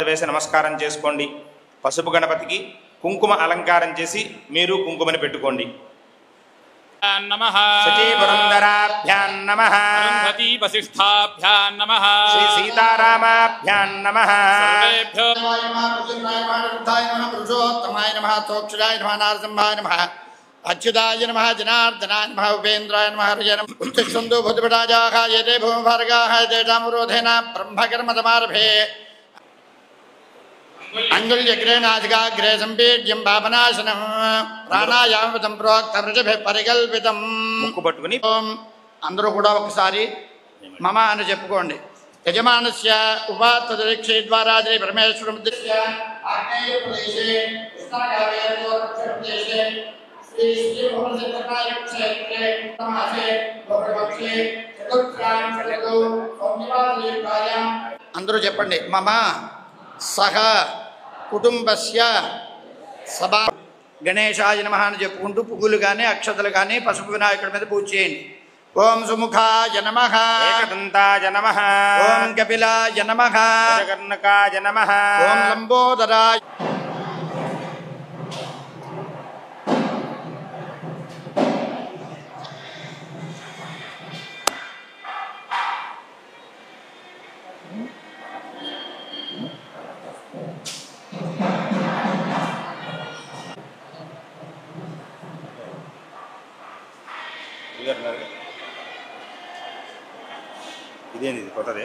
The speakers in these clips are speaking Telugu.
వేసి నమస్కారం చేసుకోండి. పసుపు గణపతికి కుంకుమ అలంకారం చేసి మీరు కుంకుమని పెట్టుకోండి. నమః శచీపురందరాభ్యాం నమః అరుంధతీ వసిష్ఠాభ్యాం నమః శ్రీ సీతారామాభ్యాం నమః సర్వేభ్యో పురుషోత్తమాయ నమః తోక్షరాయ నమః నారసింహాయ నమః అచ్యుతాయ నమః జనార్దనాయ నమః ఉపేంద్రాయ నమః హరయ నమః ఉత్తిష్టంతు భూతపిడాజాః యతే భూమిభార్గాః తేషామరోధేన బ్రహ్మకర్మతమారభే అంగుళ్యగ్రేణాధికాగ్రే సంపీడ్యం పాపనాశనం ప్రాణాయామం ప్రోక్త వృషభే పరికల్పితం. ముక్కు పట్టుకుని అందరూ కూడా ఒకసారి మమ అని చెప్పుకోండి. యజమానస్య ఉపాత్తదీక్షే ద్వారా శ్రీ పరమేశ్వరం దృశ్య ఆగ్నేయ ప్రదేశే కృష్ణాదేశే శ్రీ శ్రీ భువనశంకరాయ క్షేత్రే మాసే భోగపక్షే చతుర్థాం చతుర్థో ఓంకారాయ. అందరూ చెప్పండి. మమ సహ కుటుంబస్య సభా గణేశాయ నమః అని చెప్పుకుంటూ పువ్వులు కానీ అక్షతలు కానీ పసుపు వినాయకుడి మీద పూజ చేయండి. ఓం సుముఖాయ నమః, ఏకదంతాయ నమః, ఓం కపిలాయ నమః, గజకర్ణకాయ నమః, ఓం లంబోదరాయ. ఇదేంది ఇది కొత్తది?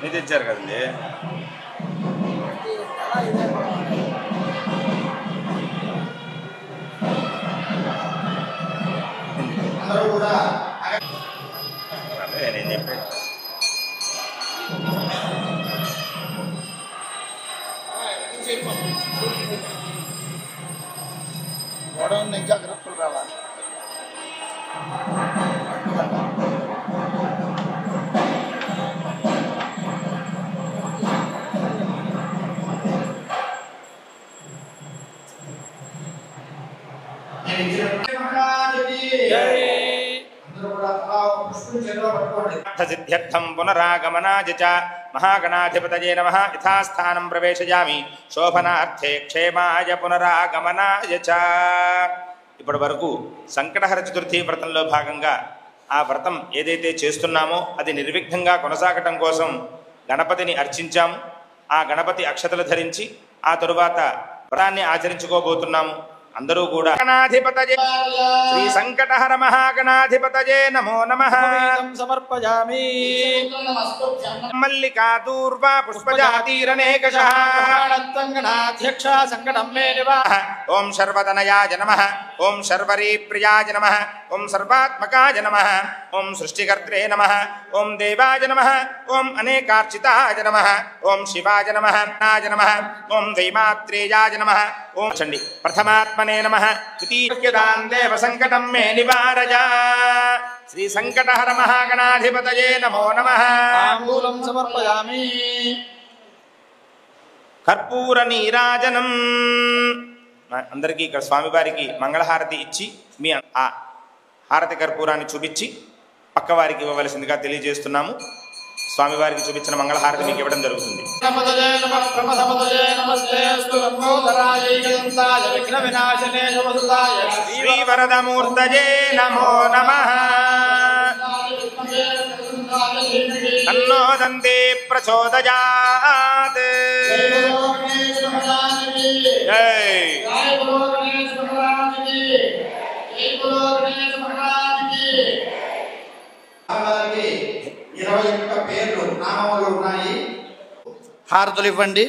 ఇది తెచ్చారు కదండి. అదే నేను చెప్పాను. గొడవ జాగ్రత్తలు రావాలి. సిద్ధ్యర్థం పునరాగమనాయ చ మహాగణాధిపతయే నమః. యథాస్థానం ప్రవేశయామి శోభనార్థే క్షేమాయ పునరాగమనాయ చ. ఇప్పటి వరకు సంకటహర చతుర్థి వ్రతంలో భాగంగా ఆ వ్రతం ఏదైతే చేస్తున్నామో అది నిర్విఘ్నంగా కొనసాగటం కోసం గణపతిని అర్చించాము. ఆ గణపతి అక్షతలు ధరించి ఆ తరువాత వ్రతాన్ని ఆచరించుకోబోతున్నాము. అందరూ కూడా గణాధిపతయే శ్రీ సంకటహర మహాగణాధిపతయే నమో నమః సమర్పయామి. మల్లికా దూర్వా పుష్పజాతీరనేకశః. గణాధ్యక్ష సంకటం మే నివాహ. ఓం సర్వతనయాయ నమః, ఓం సర్వరీప్రియాయ నమః, ఓం సర్వాత్మకాయ నమః, ఓం సృష్టికర్త్రే నమః, ఓం దేవాయ నమః, ఓం అనేకార్చితాయ నమః, ఓం శివాయ నమః, నాయ నమః, ఓం దైమాత్రేయాయ నమః, ఓం చండి ప్రథమాత్మనే నమః. ద్వితీయదాం దేవ సంకటం మే నివారయ. శ్రీ సంకటహర మహాగణాధిపతయే నమో నమః. తాంబూలం సమర్పయామి. కర్పూర నీరాజనం. అందరికీ ఇక్కడ స్వామివారికి మంగళహారతి ఇచ్చి మీ ఆ హారతి కర్పూరాన్ని చూపించి పక్కవారికి ఇవ్వవలసిందిగా తెలియజేస్తున్నాము. స్వామివారికి చూపించిన మంగళహారతి మీకు ఇవ్వడం జరుగుతుంది. శ్రీవరదమూర్తయే నమో నమః. తన్నో దంతే ప్రచోదయాత్. జై హారతులు ఇవ్వండి.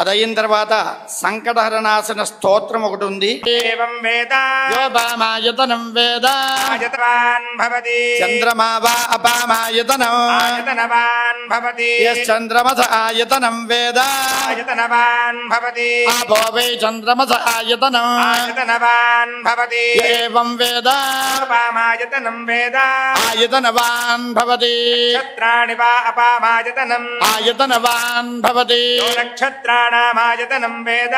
అదయిన తర్వాత సంకటహరనాశన స్తోత్రం ఒకటి ఉంది. ఏవం వేద యోపామాయతనం వేద ఆయతవాన్ భవతి చంద్రమా వా అపామాయతనం ఆయతనవాన్ భవతి యశ్చంద్రమస ఆయతనం వేద ఆయతనవాన్ భవతి ఆపో వై చంద్రమస ఆయతనం ఆయతనవాన్ భవతి ఏవం వేద అపామాయతనం వేద ఆయతనవాన్ భవతి నక్షత్రాణి వా అపామాయతనం ఆయతనవాన్ భవతి నక్షత్రాణామాయతనం వేద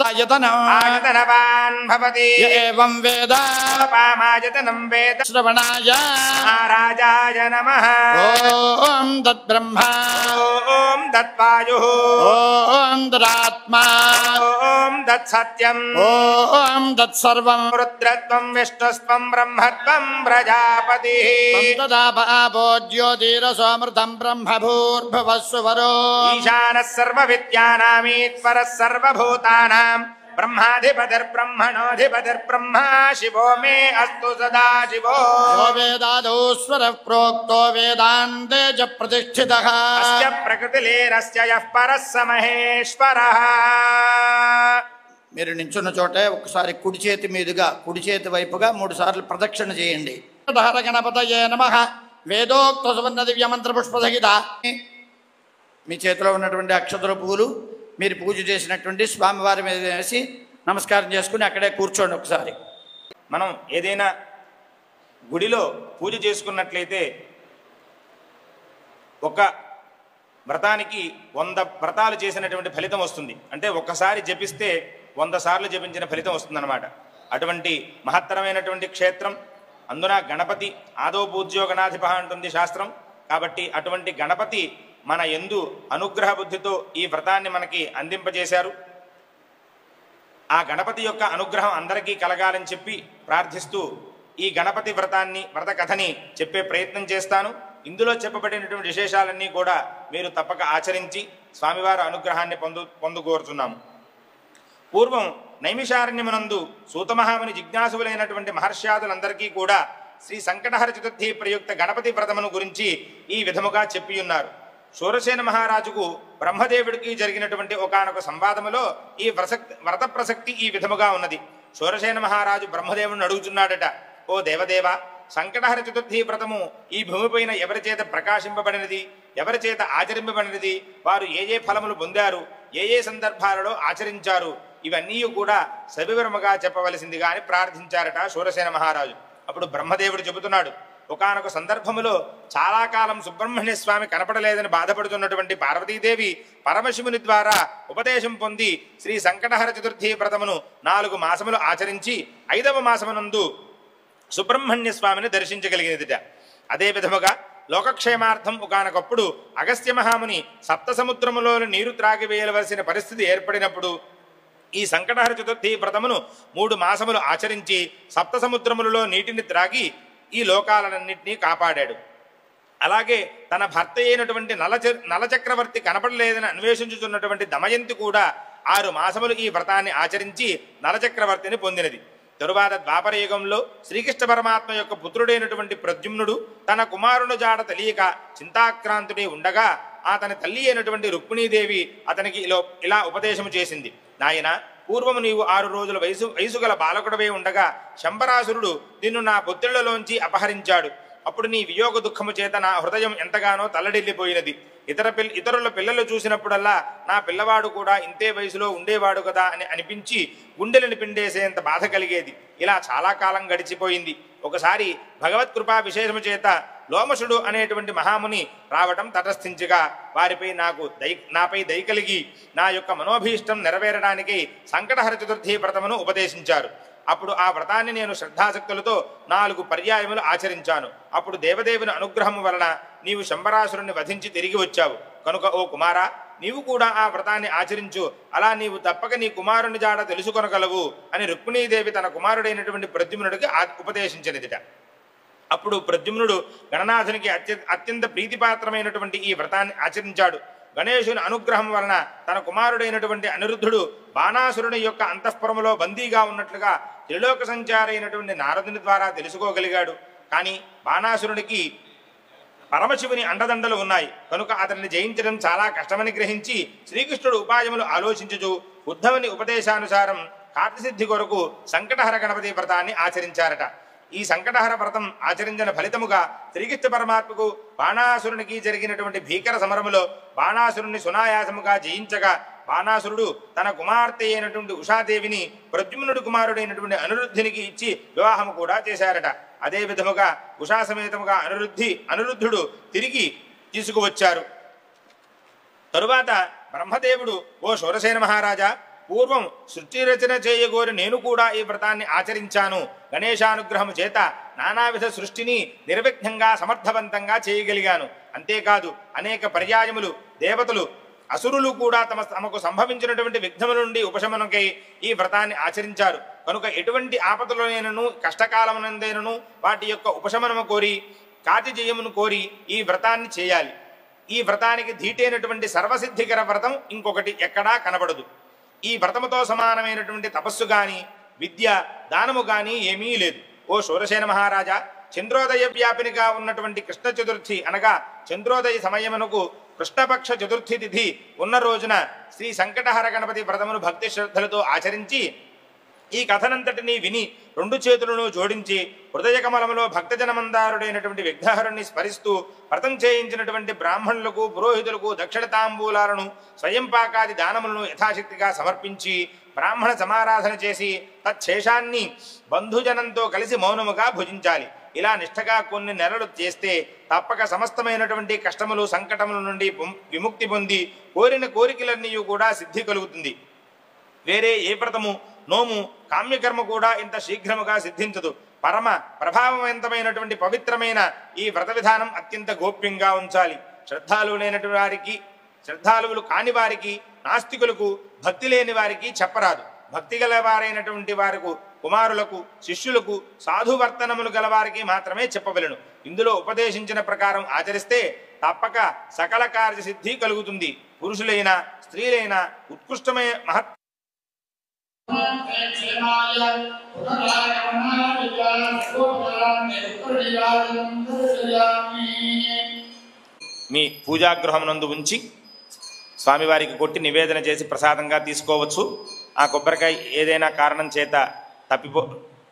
ఆయతనం ఆయతనవాన్ భవతి ఏవం వేద అపామాయతనం వేద శ్రవణాయ మహారాజాయ నమః ఓం తద్బ్రహ్మ ఓం తద్వాయుః ఓం తదాత్మా ఓం తత్సత్యం ఓం తత్సర్వం రుద్రత్వం విష్ణుస్త్వం బ్రహ్మత్వం ప్రజాపతిః తదాపో జ్యోతిరసోమృతం బ్రహ్మభూర్భువస్సువరో ఈశానः సర్వవిద్యానామీశ్వరः సర్వభూతానాం బ్రహ్మాధిపతిర్బ్రహ్మణోధిపతిర్బ్రహ్మా శివో మే అస్తు సదా శివో యో వేదాదౌ స్వరః ప్రోక్తో వేదాంతే చ ప్రతిష్ఠితః అస్య ప్రకృతిలేరస్య యః పరః స మహేశ్వరః. మీరు నించున్న చోటే ఒకసారి కుడి చేతి మీదుగా కుడి చేతి వైపుగా 3 సార్లు ప్రదక్షిణ చేయండి. హర గణపతయే నమః. వేదోక్త సువర్ణ దివ్య మంత్ర పుష్పసహిత మీ చేతిలో ఉన్నటువంటి అక్షతల పువ్వులు మీరు పూజ చేసినటువంటి స్వామివారి మీద వేసి నమస్కారం చేసుకుని అక్కడే కూర్చోండి. ఒకసారి మనం ఏదైనా గుడిలో పూజ చేసుకున్నట్లయితే ఒక వ్రతానికి 100 వ్రతాలు చేసినటువంటి ఫలితం వస్తుంది. అంటే ఒక్కసారి జపిస్తే 100 సార్లు జపించిన ఫలితం వస్తుందన్నమాట. అటువంటి మహత్తరమైనటువంటి క్షేత్రం. అందున గణపతి ఆదో పూజ్యోగణాధిప అంటుంది శాస్త్రం. కాబట్టి అటువంటి గణపతి మన యందు అనుగ్రహ బుద్ధితో ఈ వ్రతాన్ని మనకి అందింపజేశారు. ఆ గణపతి యొక్క అనుగ్రహం అందరికీ కలగాలని చెప్పి ప్రార్థిస్తూ ఈ గణపతి వ్రత కథని చెప్పే ప్రయత్నం చేస్తాను. ఇందులో చెప్పబడినటువంటి విశేషాలన్నీ కూడా మీరు తప్పక ఆచరించి స్వామివారి అనుగ్రహాన్ని పొందుకోరుతున్నాము. పూర్వం నైమిషారణ్యమునందు సూతమహాముని జిజ్ఞాసులైనటువంటి మహర్ష్యాదులందరికీ కూడా శ్రీ సంకటహర చతుర్థి ప్రయుక్త గణపతి వ్రతమును గురించి ఈ విధముగా చెప్పియున్నారు. శూరసేన మహారాజుకు బ్రహ్మదేవుడికి జరిగినటువంటి ఒకానొక సంవాదములో ఈ వ్రత ప్రసక్తి ఈ విధముగా ఉన్నది. శూరసేన మహారాజు బ్రహ్మదేవుడిని అడుగుతున్నాడట, ఓ దేవదేవ, సంకటహర చతుర్థి వ్రతము ఈ భూమిపైన ఎవరి చేత ప్రకాశింపబడినది, ఎవరి చేత ఆచరింపబడినది, వారు ఏ ఏ ఫలములు పొందారు, ఏ ఏ సందర్భాలలో ఆచరించారు, ఇవన్నీ కూడా సవివరముగా చెప్పవలసిందిగా అని ప్రార్థించారట శూరసేన మహారాజు. అప్పుడు బ్రహ్మదేవుడు చెబుతున్నాడు, ఒకానొక సందర్భములో చాలా కాలం సుబ్రహ్మణ్య స్వామి కనపడలేదని బాధపడుతున్నటువంటి పార్వతీదేవి పరమశివుని ద్వారా ఉపదేశం పొంది శ్రీ సంకటహర చతుర్థి వ్రతమును 4 మాసములు ఆచరించి 5వ మాసమునందు సుబ్రహ్మణ్య స్వామిని దర్శించగలిగినదిట. అదే విధముగా లోకక్షేమార్థం ఒకానొకప్పుడు అగస్త్య మహాముని సప్త సముద్రములో నీరు త్రాగివేయవలసిన పరిస్థితి ఏర్పడినప్పుడు ఈ సంకటహర చతుర్థి వ్రతమును 3 మాసములు ఆచరించి సప్త సముద్రములలో నీటిని త్రాగి ఈ లోకాలన్నింటినీ కాపాడాడు. అలాగే తన భర్త అయినటువంటి నలచక్రవర్తి కనపడలేదని అన్వేషించుతున్నటువంటి దమయంతి కూడా 6 మాసములు ఈ వ్రతాన్ని ఆచరించి నలచక్రవర్తిని పొందినది. తరువాత ద్వాపర యుగంలో శ్రీకృష్ణ పరమాత్మ యొక్క పుత్రుడైనటువంటి ప్రద్యుమ్నుడు తన కుమారుని జాడ తెలియక చింతాక్రాంతుడై ఉండగా అతని తల్లి అయినటువంటి రుక్మిణీదేవి అతనికి ఇలా ఉపదేశము చేసింది. నాయన, పూర్వము నీవు 6 రోజుల వయసు గల బాలకుడవై ఉండగా శంబరాసురుడు నిన్ను నా పుత్రులలోంచి అపహరించాడు. అప్పుడు నీ వియోగ దుఃఖము చేత నా హృదయం ఎంతగానో తల్లడిల్లిపోయినది. ఇతరుల పిల్లలు చూసినప్పుడల్లా నా పిల్లవాడు కూడా ఇంతే వయసులో ఉండేవాడు కదా అని అనిపించి గుండెలను పిండేసేంత బాధ కలిగేది. ఇలా చాలా కాలం గడిచిపోయింది. ఒకసారి భగవత్కృపా విశేషము చేత లోమసుడు అనేటువంటి మహాముని రావటం తటస్థించగా నాపై దయ కలిగి నా యొక్క మనోభీష్టం నెరవేరడానికి సంకటహర చతుర్థి వ్రతమును ఉపదేశించారు. అప్పుడు ఆ వ్రతాన్ని నేను శ్రద్ధాశక్తులతో 4 పర్యాయములు ఆచరించాను. అప్పుడు దేవదేవుని అనుగ్రహము వలన నీవు శంబరాసురుణ్ణి వధించి తిరిగి వచ్చావు. కనుక ఓ కుమారా, నీవు కూడా ఆ వ్రతాన్ని ఆచరించు. అలా నీవు తప్పక నీ కుమారుని జాడ తెలుసుకొనగలవు అని రుక్మిణీదేవి తన కుమారుడైనటువంటి ప్రద్యుమ్నుడికి ఉపదేశించినదిట. అప్పుడు ప్రద్యుమ్నుడు గణనాథునికి అత్యంత ప్రీతిపాత్రమైనటువంటి ఈ వ్రతాన్ని ఆచరించాడు. గణేశుని అనుగ్రహం వలన తన కుమారుడైనటువంటి అనిరుద్ధుడు బాణాసురుని యొక్క అంతఃపురములో బందీగా ఉన్నట్లుగా త్రిలోక సంచారైనటువంటి నారదుని ద్వారా తెలుసుకోగలిగాడు. కానీ బాణాసురునికి పరమశివుని అండదండలు ఉన్నాయి కనుక అతనిని జయించడం చాలా కష్టమని గ్రహించి శ్రీకృష్ణుడు ఉపాయములు ఆలోచించుచు ఉద్ధవుని ఉపదేశానుసారం కార్యసిద్ధి కొరకు సంకటహర గణపతి వ్రతాన్ని ఆచరించారట. ఈ సంకటహర వ్రతం ఆచరించిన ఫలితముగా శ్రీకృష్ణ పరమాత్మకు బాణాసురునికి జరిగినటువంటి భీకర సమరములో బాణాసురుని సునాయాసముగా జయించగా బాణాసురుడు తన కుమార్తె అయినటువంటి ఉషాదేవిని ప్రద్యుమ్నుడి కుమారుడైనటువంటి అనిరుద్ధునికి ఇచ్చి వివాహము కూడా చేశారట. అదే విధముగా ఉషా సమేతముగా అనిరుద్ధుడు తిరిగి తీసుకువచ్చారు. తరువాత బ్రహ్మదేవుడు, ఓ శూరసేన మహారాజా, పూర్వం సృష్టి రచన చేయగోరి నేను కూడా ఈ వ్రతాన్ని ఆచరించాను. గణేశానుగ్రహము చేత నానావిధ సృష్టిని నిర్విఘ్నంగా సమర్థవంతంగా చేయగలిగాను. అంతేకాదు అనేక పర్యాయములు దేవతలు అసురులు కూడా తమకు సంభవించినటువంటి విఘ్నముల నుండి ఉపశమనకై ఈ వ్రతాన్ని ఆచరించారు. కనుక ఎటువంటి ఆపదలోనైనను కష్టకాలమునందైనను వాటి యొక్క ఉపశమనము కోరి కార్యజయమును కోరి ఈ వ్రతాన్ని చేయాలి. ఈ వ్రతానికి ధీటైనటువంటి సర్వసిద్ధికర వ్రతం ఇంకొకటి ఎక్కడా కనబడదు. ఈ వ్రతముతో సమానమైనటువంటి తపస్సు గాని విద్య దానము గాని ఏమీ లేదు. ఓ శూరసేన మహారాజా, చంద్రోదయ వ్యాపినిగా ఉన్నటువంటి కృష్ణ చతుర్థి అనగా చంద్రోదయ సమయమునకు కృష్ణపక్ష చతుర్థి తిథి ఉన్న రోజున శ్రీ సంకటహర గణపతి వ్రతమును భక్తి శ్రద్ధలతో ఆచరించి ఈ కథనంతటినీ విని రెండు చేతులను జోడించి హృదయ కమలములో భక్తజనమందారుడైనటువంటి విఘ్నహరుణ్ణి స్మరిస్తూ వ్రతం చేయించినటువంటి బ్రాహ్మణులకు పురోహితులకు దక్షిణ తాంబూలాలను స్వయంపాకాది దానములను యథాశక్తిగా సమర్పించి బ్రాహ్మణ సమారాధన చేసి తచ్చేషాన్ని బంధుజనంతో కలిసి మౌనముగా భుజించాలి. ఇలా నిష్ఠగా కొన్ని నెలలు చేస్తే తప్పక సమస్తమైనటువంటి కష్టములు సంకటముల నుండి విముక్తి పొంది కోరిన కోరికలన్నీ కూడా సిద్ధి కలుగుతుంది. వేరే ఏ వ్రతము నోము కామ్యకర్మ కూడా ఇంత శీఘ్రముగా సిద్ధించదు. పరమ ప్రభావవంతమైనటువంటి పవిత్రమైన ఈ వ్రత విధానం అత్యంత గోప్యంగా ఉంచాలి. శ్రద్ధాలువులు కాని వారికి, నాస్తికులకు, భక్తి లేని వారికి చెప్పరాదు. భక్తి గలవారైనటువంటి వారికి, కుమారులకు, శిష్యులకు, సాధువర్తనములు గలవారికి మాత్రమే చెప్పవలను. ఇందులో ఉపదేశించిన ప్రకారం ఆచరిస్తే తప్పక సకల కార్యసిద్ధి కలుగుతుంది. పురుషులైనా స్త్రీలైనా ఉత్కృష్టమైన మహత్ మీ పూజాగృహమునందు ఉంచి స్వామివారికి కొట్టి నివేదన చేసి ప్రసాదంగా తీసుకోవచ్చు. ఆ కొబ్బరికాయ ఏదైనా కారణం చేత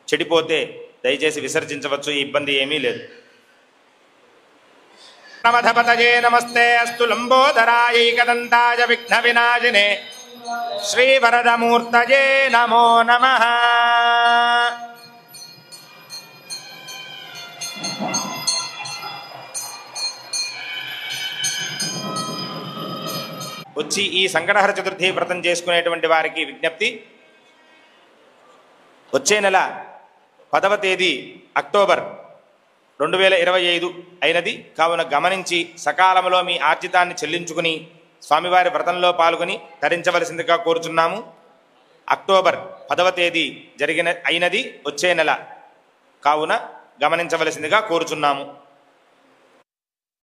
చెడిపోతే దయచేసి విసర్జించవచ్చు. ఈ ఇబ్బంది ఏమీ లేదు. నమఃపతయే నమస్తే అస్తు లంబోదరాయైకదంతాయ విఘ్న వినాశినే శ్రీవరదమూర్తయే నమో నమః. వచ్చి ఈ సంకటహర చతుర్థి వ్రతం చేసుకునేటువంటి వారికి విజ్ఞప్తి, వచ్చే నెల 10వ తేదీ అక్టోబర్ 2025 అయినది కావున గమనించి సకాలంలో మీ ఆర్జితాన్ని చెల్లించుకుని స్వామివారి వ్రతంలో పాల్గొని ధరించవలసిందిగా కోరుచున్నాము. అక్టోబర్ 10వ తేదీ అయినది వచ్చే నెల కావున గమనించవలసిందిగా కోరుచున్నాము.